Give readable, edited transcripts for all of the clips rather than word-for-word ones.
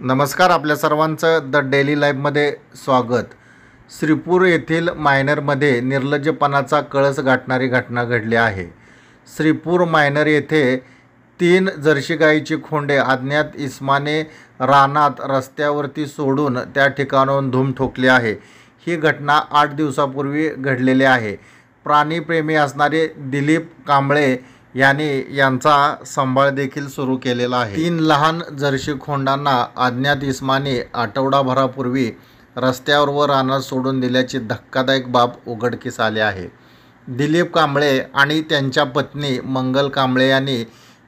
नमस्कार, आपल्या सर्वांचं द डेली लाईफमध्ये स्वागत. श्रीपूर येथील मायनरमध्ये निर्लज्जपणाचा कळस गाठणारी घटना घडली आहे. श्रीपूर मायनर येथे 3 जर्सी गाईची खोंडे अज्ञात इसमाने रानात रस्त्यावरती सोडून त्या ठिकाणाहून धूम ठोकली आहे. ही घटना 8 दिवसापूर्वी घडलेली आहे. प्राणीप्रेमी असणारे दिलीप कांबळे यांनी यांचा सांभाळ देखील सुरू केलेला आहे. 3 लहान जर्सी खोंडांना अज्ञात इसमाने आठवडाभरापूर्वी रस्त्यावर व रानात सोडून दिल्याची धक्कादायक बाब उघडकीस आली आहे. दिलीप कांबळे आणि त्यांच्या पत्नी मंगल कांबळे यांनी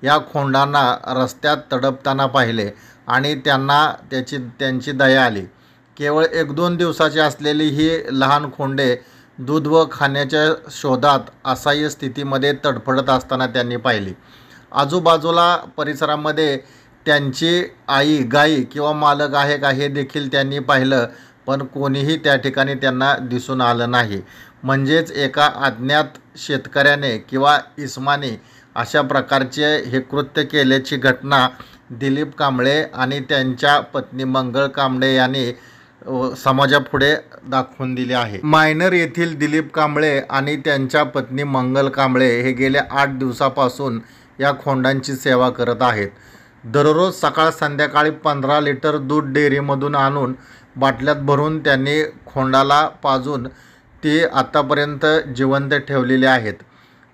या खोंडांना रस्त्यात तडपताना पाहिले आणि त्यांना त्यांची दया आली. केवळ 1-2 दिवसाची असलेली ही लहान खोंडे दूध व खाण्याच्या शोधात असहाय्य स्थितीमध्ये तडफडत असताना त्यांनी पाहिली. आजूबाजूला परिसरामध्ये त्यांची आई, गाई किंवा मालक आहे का हे देखील त्यांनी पाहिलं, पण कोणीही त्या ठिकाणी त्यांना दिसून आलं नाही. म्हणजेच एका अज्ञात शेतकऱ्याने किंवा इसमाने अशा प्रकारचे हे कृत्य केल्याची घटना दिलीप कांबळे आणि त्यांच्या पत्नी मंगल कांबळे यांनी समाजापुढे दाखवून दिले आहे. मायनर येथील दिलीप कांबळे आणि त्यांच्या पत्नी मंगल कांबळे हे गेल्या 8 दिवसापासून या खोंडांची सेवा करत आहेत. दररोज सकाळ संध्याकाळी 15 लिटर दूध डेअरीमधून आणून बाटल्यात भरून त्यांनी खोंडाला पाजून ते आतापर्यंत जिवंत ठेवलेले आहेत.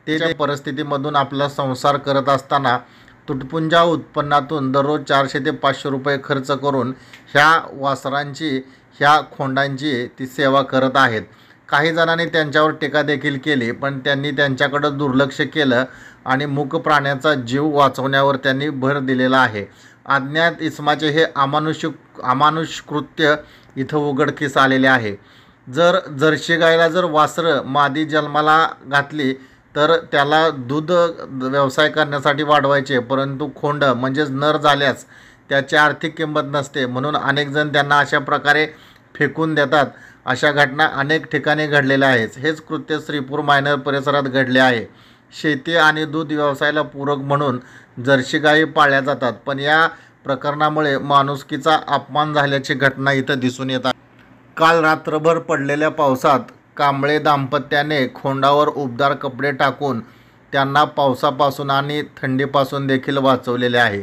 ते त्या परिस्थितीमधून आपला संसार करत असताना तुटपुंजा उत्पन्नातून दररोज 400 ते 500 रुपये खर्च करून ह्या वासरांची, ह्या खोंडांची ती सेवा करत आहेत. काही जणांनी त्यांच्यावर टीका देखील केली, पण त्यांनी त्यांच्याकडे दुर्लक्ष केलं आणि मूक प्राण्याचा जीव वाचवण्यावर त्यांनी भर दिलेला आहे. अज्ञात इसमाचे हे अमानुष कृत्य इथं उघडकीस आलेले आहे. जर जर्सी गायला जर वासरं मादी जन्माला घातली तर त्याला दूध व्यवसाय करण्यासाठी वाढवायचे, परंतु खोंड म्हणजेच नर झाल्यास त्याची आर्थिक किंमत नसते, म्हणून अनेक जण त्यांना अशा प्रकारे फेकून देतात. अशा घटना अनेक ठिकाणी घडलेल्या आहेत. हेच कृत्य श्रीपूर मायनर परिसरात घडले आहे. शेती आणि दूध व्यवसायाला पूरक म्हणून जर्सी गायी पाळल्या जातात, पण या प्रकरणामुळे माणुसकीचा अपमान झाल्याची घटना इथं दिसून येत आहे. काल रात्रभर पडलेल्या पावसात कांबळे दाम्पत्याने खोंडावर उबदार कपडे टाकून त्यांना पावसापासून आणि थंडीपासून देखील वाचवलेले आहे.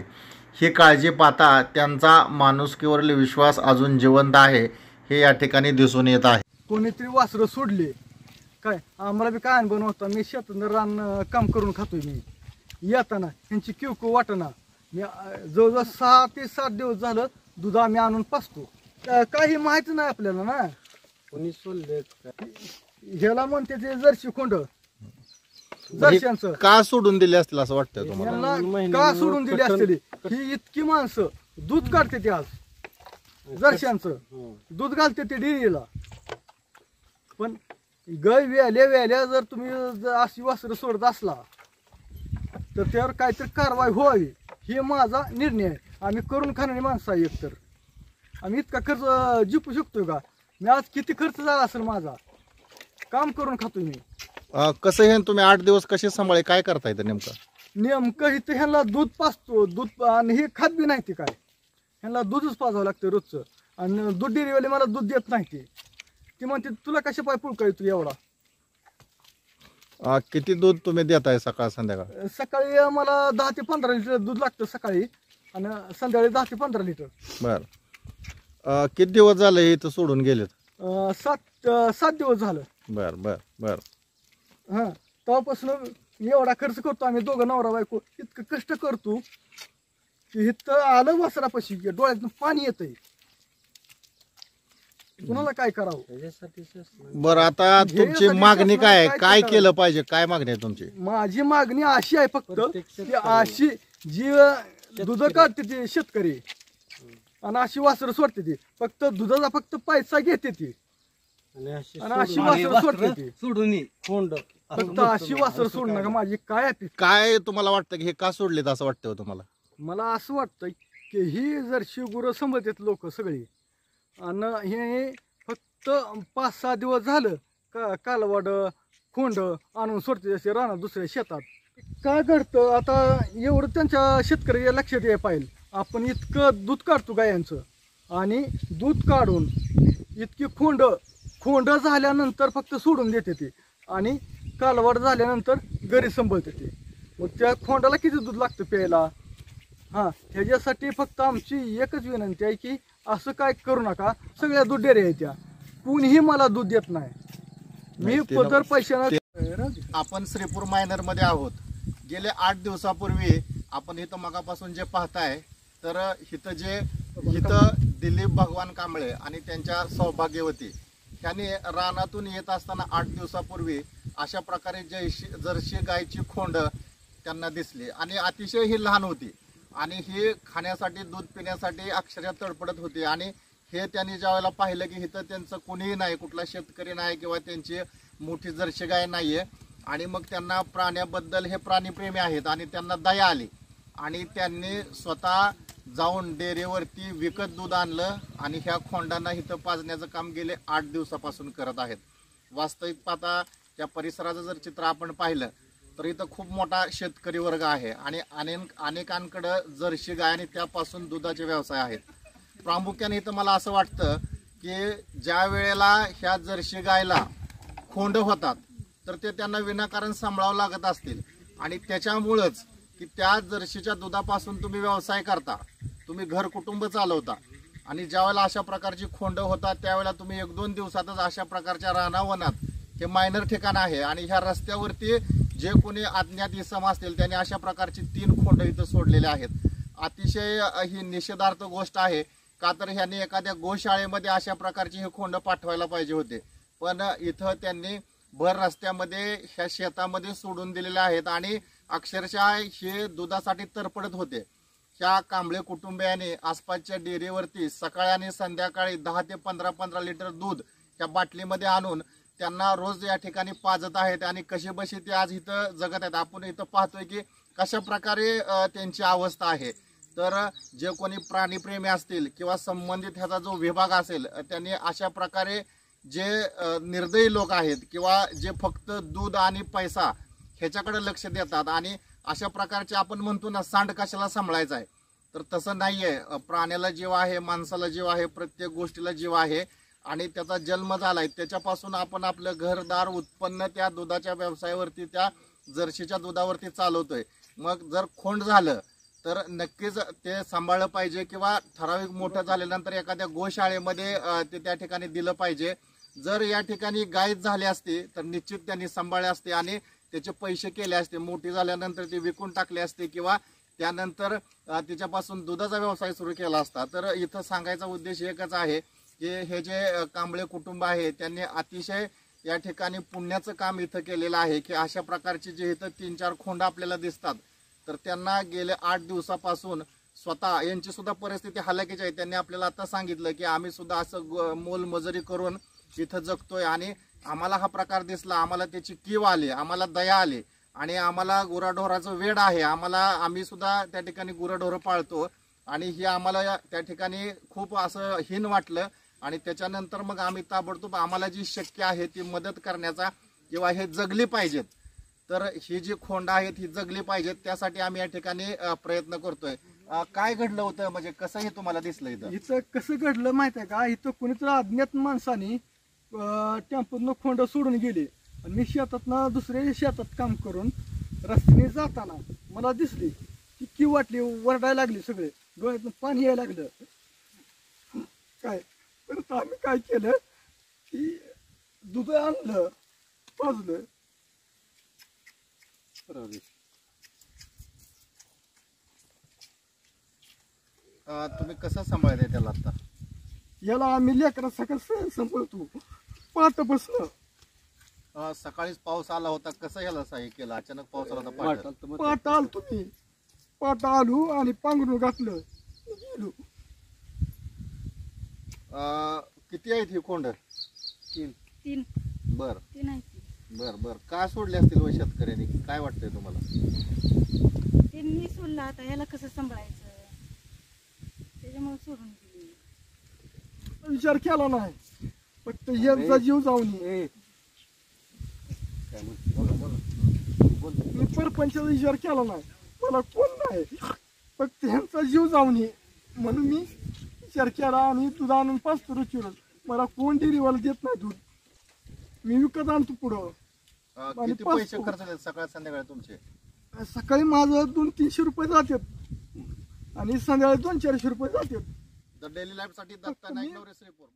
ही काळजी पाहता त्यांचा माणुसकीवरील विश्वास अजून जिवंत आहे हे या ठिकाणी दिसून येत आहे. कोणीतरी वासरं सोडले काय, आम्हाला बी काय अनुभव नव्हता. मी शेतात रान काम करून खातोय. मी येताना त्यांची किवकिव वाटना. मी जवळजवळ 6 ते 7 दिवस झालं दूध आम्ही आणून पाजतो. काही माहिती नाही आपल्याला ना, कोणी सोडले ह्याला म्हणते ते जर्सी खोंड जर्शांचं का सोडून दिले असतील असं वाटतं तुम्हाला? यांना का सोडून दिली असतील? ही इतकी माणसं दूध काढते ते आज जर्शांचं दूध घालते ते डेअरीला, पण गाय व्याल्या जर तुम्ही अशी वासरं सोडत असला तर त्यावर काहीतरी कारवाई व्हावी, हे माझा निर्णय आहे. आम्ही करून खाणारी माणसं आहे. एकतर आम्ही इतका खर्च जिंकू शकतो का? मी आज किती खर्च झाला असेल माझा, काम करून खातोय मी. कसं हे तुम्ही 8 दिवस कसे सांभाळे, काय करता येतं नेमकं इथं ह्यांना दूध पाजतो, दूध आणि हे खात बी नाही. ते काय ह्यांना दूधच पाजावं लागतं रोजचं, आणि दूध डेअरीवाले मला दूध देत नाही. ते म्हणते तुला कशा पाय पुळका येतो एवढा. किती दूध तुम्ही देताय सकाळ संध्याकाळ? सकाळी मला 10 ते 15 लिटर दूध लागतं सकाळी, आणि संध्याकाळी 10 ते 15 लिटर. बर, किती दिवस झाले इथं सोडून गेलेत? 7 दिवस झालं. बर बर बर. हां, तेव्हापासून एवढा खर्च करतो आम्ही दोघं नवरा बायको. इतकं कष्ट करतो की इथं आलं वासरापाशी डोळ्यातून पाणी येतंय. कुणाला काय करावं? बरं, आता तुमची मागणी काय आहे? काय केलं पाहिजे? काय मागणी आहे तुमची? माझी मागणी अशी आहे फक्त की अशी जी दूध काढते ती शेतकरी आणि अशी वासरं सोडते ती, फक्त दुधाचा फक्त पैसा घेते ती, आणि अशी वासरं सोडते ती सोडून खोंड फक्त अशी वासरं सोडू नका. माझी काय अपेक्षा? काय तुम्हाला वाटतं की हे का सोडलेत असं वाटतं तुम्हाला? मला असं वाटतं की ही जर्सी गुरं सांभाळतात लोक सगळी, आणि हे फक्त 5-6 दिवस झालं कालवाड खोंड आणून सोडते असे राहणार दुसऱ्या शेतात. काय घडतं आता एवढं त्यांच्या शेतकऱ्याच्या लक्षात यायला पाहिजे. आपण इतकं दूध काढतो गायांचं आणि दूध काढून इतकी खोंड झाल्यानंतर फक्त सोडून देते ते आणि कालवड झाल्यानंतर घरी संभळते ते. मग त्या खोंडाला किती दूध लागतं प्यायला. हां, ह्याच्यासाठी फक्त आमची एकच विनंती आहे की असं काय करू नका. सगळ्या दूध डेअरी आहेत त्या, कुणीही मला दूध देत नाही. मी पदर पैशानं. आपण श्रीपूर मायनर मध्ये आहोत. गेले 8 दिवसापूर्वी आपण इथं मगापासून जे पाहताय तर इथं दिलीप भगवान कांबळे आणि त्यांच्या सौभाग्यवती ह्यांनी रानातून येत असताना 8 दिवसापूर्वी अशा प्रकारे जर्सी गायची खोंड त्यांना दिसली आणि अतिशय ही लहान होती आणि ही खाण्यासाठी दूध पिण्यासाठी अक्षरशः तडपडत होती. आणि हे त्यांनी ज्यावेळेला पाहिलं की इथं त्यांचं कोणीही नाही, कुठला शेतकरी नाही किंवा त्यांची मोठी जर्सी गाय नाहीये आणि मग त्यांना प्राण्याबद्दल, हे प्राणीप्रेमी आहेत आणि त्यांना दया आली आणि त्यांनी स्वतः जाऊन डेअरीवरती विकत दूध आणलं आणि ह्या खोंडांना इथं पाजण्याचं काम गेले 8 दिवसापासून करत आहेत. वास्तविक पाहता त्या परिसराचं जर चित्र आपण पाहिलं तर इथं खूप मोठा शेतकरी वर्ग आहे आणि अनेकांकडं जर्सी गाय आणि त्यापासून दुधाचे व्यवसाय आहेत. प्रामुख्याने इथं मला असं वाटतं की ज्या वेळेला ह्या जर्सी गायला खोंड होतात तर ते त्यांना विनाकारण सांभाळावं लागत असतील आणि त्याच्यामुळंच की त्या जर्सीच्या दुधापासून तुम्ही व्यवसाय करता, तुम्ही घर कुटुंब चालवता आणि ज्यावेळेला अशा प्रकारची खोंड होतात त्यावेळेला तुम्ही 1-2 दिवसातच अशा प्रकारच्या रानावनात, हे मायनर ठिकाण आहे आणि ह्या रस्त्यावरती जे कोणी अज्ञात इसम असतील त्यांनी अशा प्रकारची 3 खोंड इथं सोडलेले आहेत. अतिशय ही निषेधार्थ गोष्ट आहे. का तर ह्यांनी एखाद्या गोशाळेमध्ये अशा प्रकारची हे खोंड पाठवायला पाहिजे होते, पण इथं त्यांनी भर रस्त्यामध्ये ह्या शेतामध्ये सोडून दिलेले आहेत आणि अक्षरशः हे दुधासाठी तरपडत होते. ह्या कांबळे कुटुंबियाने आसपासच्या डेअरीवरती सकाळी आणि संध्याकाळी 10 ते 15 लिटर दूध ह्या बाटलीमध्ये आणून त्यांना रोज या ठिकाणी पाजत आहेत आणि कशीबशी ते आज इथं जगत आहेत. आपण इथं पाहतोय की कशा प्रकारे त्यांची अवस्था आहे. तर जे कोणी प्राणीप्रेमी असतील किंवा संबंधित ह्याचा जो विभाग असेल त्यांनी अशा प्रकारे जे निर्दयी लोक आहेत किंवा जे फक्त दूध आणि पैसा ह्याच्याकडे लक्ष देतात आणि अशा प्रकारचे आपण म्हणतो ना सांड कशाला सांभाळायचा आहे, तर तसं नाहीये. प्राण्याला जीव आहे, माणसाला जीव आहे, प्रत्येक गोष्टीला जीव आहे आणि त्याचा जन्म झालाय. त्याच्यापासून आपण आपलं घरदार उत्पन्न त्या दुधाच्या व्यवसायावरती, त्या जर्सीच्या दुधावरती चालवतोय. मग जर खोंड झालं तर नक्कीच ते सांभाळलं पाहिजे किंवा ठराविक मोठं झाल्यानंतर एखाद्या गोशाळेमध्ये ते त्या ठिकाणी दिलं पाहिजे. जर या ठिकाणी गाय झाली असती तर निश्चित त्यांनी सांभाळले असते आणि त्याचे पैसे केले असते. मोठी झाल्यानंतर ते विकून टाकले असते किंवा त्यानंतर त्याच्यापासून दुधाचा व्यवसाय सुरू केला असता. तर इथं सांगायचा उद्देश एकच आहे की हे जे कांबळे कुटुंब आहे त्यांनी अतिशय या ठिकाणी पुण्याचं काम इथं केलेलं आहे की अशा प्रकारची जे इथं 3-4 खोंड आपल्याला दिसतात तर त्यांना गेले 8 दिवसापासून स्वतः यांची सुद्धा परिस्थिती हलाखीची आहे. त्यांनी आपल्याला आता सांगितलं की आम्ही सुद्धा असं मोलमजुरी करून इथं जगतोय आणि आम्हाला हा प्रकार दिसला, आम्हाला त्याची कीव आली, आम्हाला दया आली आणि आम्हाला गुराढोराचं वेड आहे. आम्ही सुद्धा त्या ठिकाणी गुराढोरं पाळतो आणि हे आम्हाला त्या ठिकाणी खूप असं हीन वाटलं आणि त्याच्यानंतर मग आम्ही ताबडतोब आम्हाला जी शक्य आहे ती मदत करण्याचा किंवा हे जगली पाहिजेत, तर ही जी खोंड आहेत ही जगली पाहिजेत त्यासाठी आम्ही या ठिकाणी प्रयत्न करतोय. काय घडलं होतं, म्हणजे कसं हे तुम्हाला दिसलं इथं कसं घडलं माहित आहे का? इथं कोणीतरी अज्ञात माणसाने टेम्पोतनं खोंड सोडून गेले आणि मी शेतातनं दुसऱ्या शेतात काम करून रस्त्याने जाताना मला दिसली की वाटली, वरडायला लागली, सगळे डोळ्यातनं पाणी यायला लागलं. काय परत आम्ही काय केलं की दूध आणलं, पाजलं. तुम्ही कसं सांभाळताय त्याला आता? याला आम्ही लेकरा सकाळ सांभाळतो पाटापासून. सकाळीच पाऊस आला होता, कसं याला सहाय्य केलं? अचानक पाऊस आला होता, पाट आलो तुम्ही, पाट आलो आणि पांघरून घातलं गेलो. किती आहेत ही खोंड? 3. बर 3 आहेत. बर बर का सोडले असतील व शेतकऱ्यांनी, काय वाटतंय तुम्हाला? ते मी सोडलं, आता ह्याला कसं सांभाळायचं त्याच्यामुळे सोडून गेली. विचार केला नाही, फक्त यांचा जीव जाऊन मी परपंचाचा विचार केला नाही. मला कोण नाही, फक्त ह्यांचा जीव जाऊन ये म्हणून मी विचार केला आणि दूध आणून पाचतो रुचीवर. मला कोण डेअरीवाला देत नाही दूध, मी विकत आणतो पुढं. आणि किती पैसे खर्च झाले सकाळ संध्याकाळी तुमचे? सकाळी माझं 200-300 रुपये जातात आणि संध्याकाळी 200-400 रुपये जातात. द डेली लाईफ साठी दत्ता नाईक नवरे श्रीपूर.